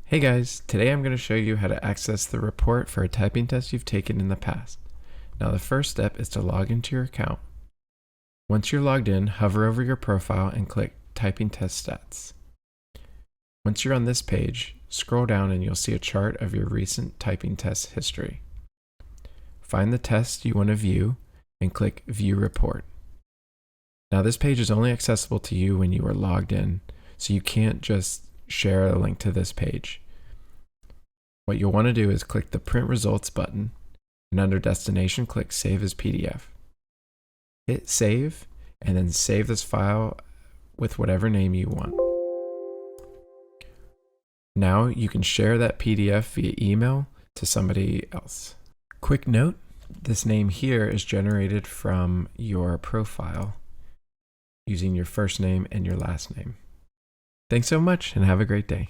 Hey guys, today I'm going to show you how to access the report for a typing test you've taken in the past. Now the first step is to log into your account. Once you're logged in, hover over your profile and click Typing Test Stats. Once you're on this page, scroll down and you'll see a chart of your recent typing test history. Find the test you want to view and click View Report. Now this page is only accessible to you when you are logged in, so you can't just share a link to this page. What you'll want to do is click the Print Results button, and under Destination, click Save as PDF. Hit Save, and then save this file with whatever name you want. Now you can share that PDF via email to somebody else. Quick note, this name here is generated from your profile using your first name and your last name. Thanks so much and have a great day.